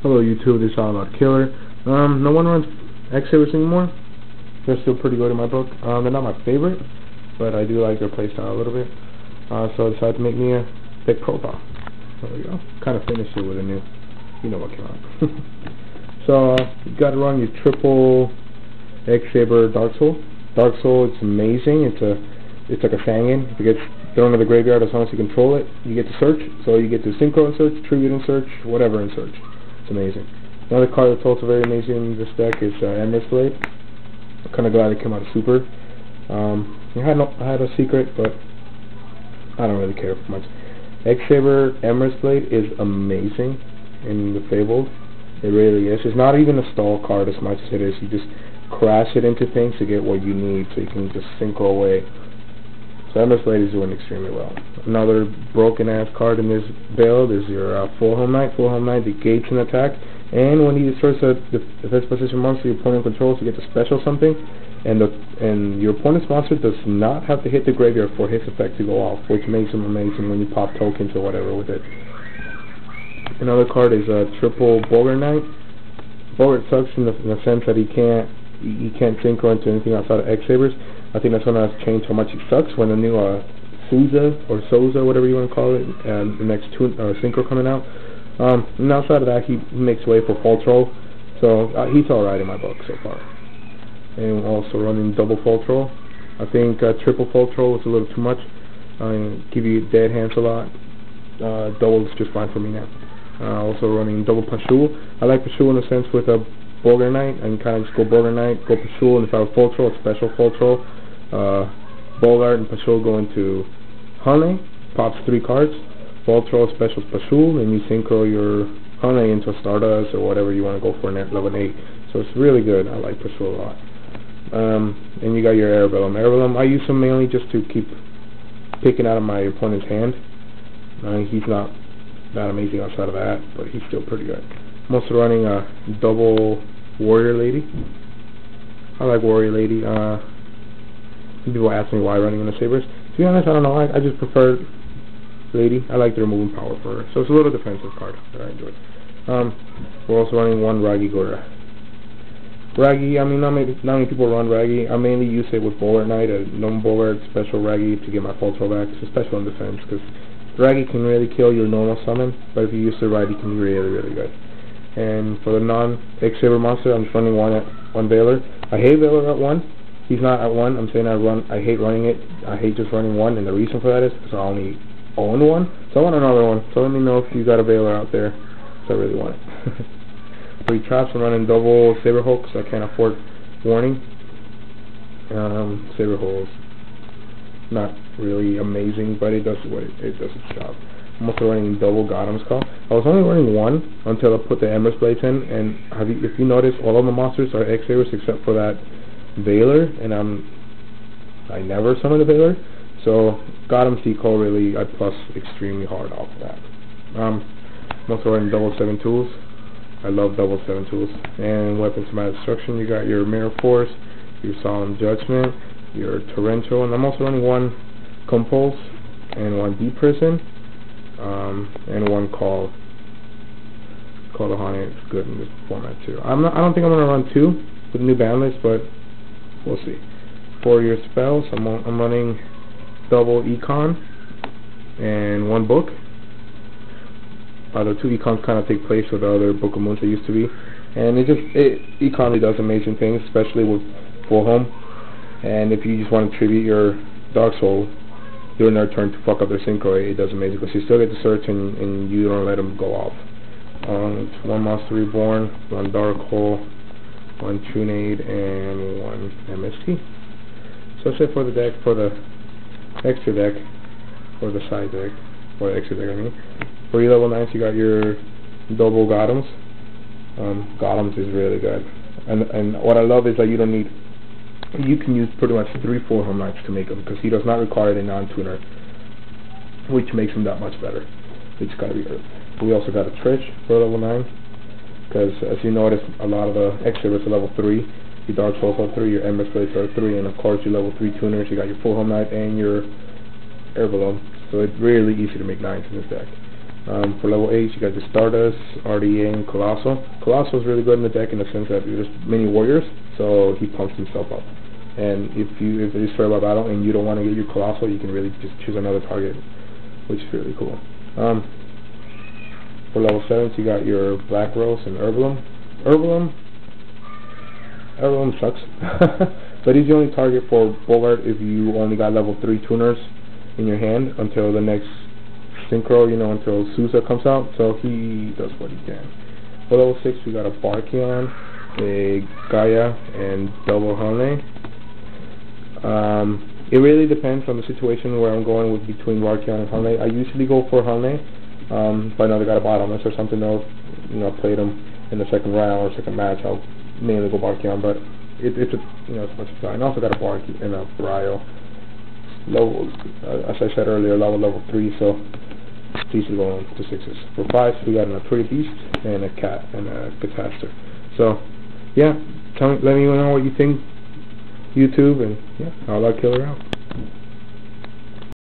Hello YouTube, this is All Out Killer. No one runs X-Sabers anymore. They're still pretty good in my book. They're not my favorite, but I do like their playstyle a little bit. So I decided to make me a deck profile. There we go. Kind of finished it with a new, you know what came out. So you got to run your triple X-Saber Dark Soul. Dark Soul, it's amazing. It's like a Fangin. If it gets thrown to the graveyard, as long as you control it, you get to search. So you get to Synchro and search, Tribute and search, whatever and search. It's amazing. Another card that's also very amazing in this deck is Embers Blade. I'm kind of glad it came out of Super. I had a secret, but I don't really care much. X-Saber Embers Blade is amazing in the Fabled. It really is. It's not even a stall card as much as it is. You just crash it into things to get what you need, so you can just synchro away. So Embers Blade is doing extremely well. Another broken ass card in this build is your Fulhelm Knight. Fulhelm Knight negates an attack, and when he destroys a defense position monster your opponent controls, you get to special something, and your opponent's monster does not have to hit the graveyard for his effect to go off, which makes him amazing when you pop tokens or whatever with it. Another card is triple Boggart Knight. Boggart sucks in the sense that he can't synchro into anything outside of X-Sabers. I think that's going to change how much he sucks when the new Souza, whatever you want to call it, the next synchro coming out. And outside of that, he makes way for Fall Troll, so he's alright in my book so far. And also running double Fall Troll. I think triple Fall Troll is a little too much. Give you dead hands a lot. Double is just fine for me now. Also running double Pashul. I like Pashul in a sense with a Boggart Knight. I can kind of just go Boggart Knight, go Pashul, and if I have Fall Troll, a special Fall Troll. Boggart and Pashul go into Honey, pops 3 cards. Fall Troll specials Pashul, and you synchro your Honey into a Stardust or whatever you want to go for in level 8. So it's really good. I like Pashul a lot. And you got your Erebellum. Erebellum, I use him mainly just to keep picking out of my opponent's hand. He's not that amazing outside of that, but he's still pretty good. I'm also running a double Warrior Lady. I like Warrior Lady. People ask me why running in the Sabers. To be honest, I don't know. I just prefer Lady. I like their moving power for her. So it's a little defensive card that I enjoy. We're also running one Ragi Gora. Ragi, I mean, not many people run Ragi. I mainly use it with Boggart Knight, a non-Boggart special Ragi to get my Fall Troll back. It's a special in defense because Ragi can really kill your normal summon, but if you use the right, he can be really, really good. And for the non-X-Saber monster, I'm just running one Veiler. I hate Veiler at 1. He's not at 1. I'm saying I hate running it. I hate just running 1, and the reason for that is because I only own 1. So I want another one. So let me know if you got a Veiler out there. So I really want it. For your traps, I'm running double Saber Hulk, so I can't afford warning. Saber Hulk's not really amazing, but it does it does its job. I'm also running double Gotham's Call. I was only running 1 until I put the Embers Blades in, and if you notice, all of the monsters are X-Sabers except for that Veiler, and I never summoned a Veiler, so Gotham's Call really I plus extremely hard off of that. I'm also running double 7 tools. I love double 7 tools. And weapons of my destruction, you got your Mirror Force, your Solemn Judgment, your Torrential, and I'm also running 1 Compulse and 1 Deep Prison, and 1 Call to Honey. It's good in this format too. I don't think I'm gonna run 2 with the new ban list, but we'll see. For your spells, I'm running double Econ and 1 book. The 2 Econs kind of take place with the other Book of Moons that used to be, and Econ does amazing things, especially with Fulhelm. And if you just want to tribute your Dark Soul during their turn to fuck up their synchro, it does amazing because you still get to search and you don't let them go off. It's 1 Monster Reborn, 1 Dark Hole, 1 Trunade, and 1 MST. So that's it for the deck, for the extra deck, or the side deck, or the extra deck I mean. For your level 9s, you got your double Gotham's. Gotham's is really good. And what I love is that you can use pretty much 3 Fulhelm Knights to make him, because he does not require a non-tuner, which makes him that much better. It's gotta be Earth. We also got a Trish for level 9, because as you notice, a lot of the X-Sabers are level 3. Your Dark Souls are 3, your Embers Blades are 3, and of course your level 3 tuners, you got your Fulhelm Knight and your Erebellum. So it's really easy to make 9s in this deck. For level 8, you got the Stardust, RDA, and Colossal. Colossal is really good in the deck in the sense that there's many warriors, so he pumps himself up. And if it's straight up battle and you don't want to get your Colossal, you can really just choose another target, which is really cool. For level 7, you got your Black Rose and Herbalum. Herbalum sucks, but he's the only target for Bogart if you only got level 3 tuners in your hand until the next Synchro, until Sousa comes out, so he does what he can. For level 6, we got a Barkion, a Gaia, and double Hulne. It really depends on the situation where I'm going with between Barkion and Hulne. I usually go for Hulne, but I know they got a bottomless or something else. I played them in the second round or second match. I'll mainly go Barkion, but it's a as much as I also got a Barkion and a Brio. Low, as I said earlier, level 3, so it's easy going to 6s. For 5s, we got an Artillery Beast and a Cat and a Catastor. So, yeah, let me know what you think, YouTube, and yeah, Outlaw Killer out.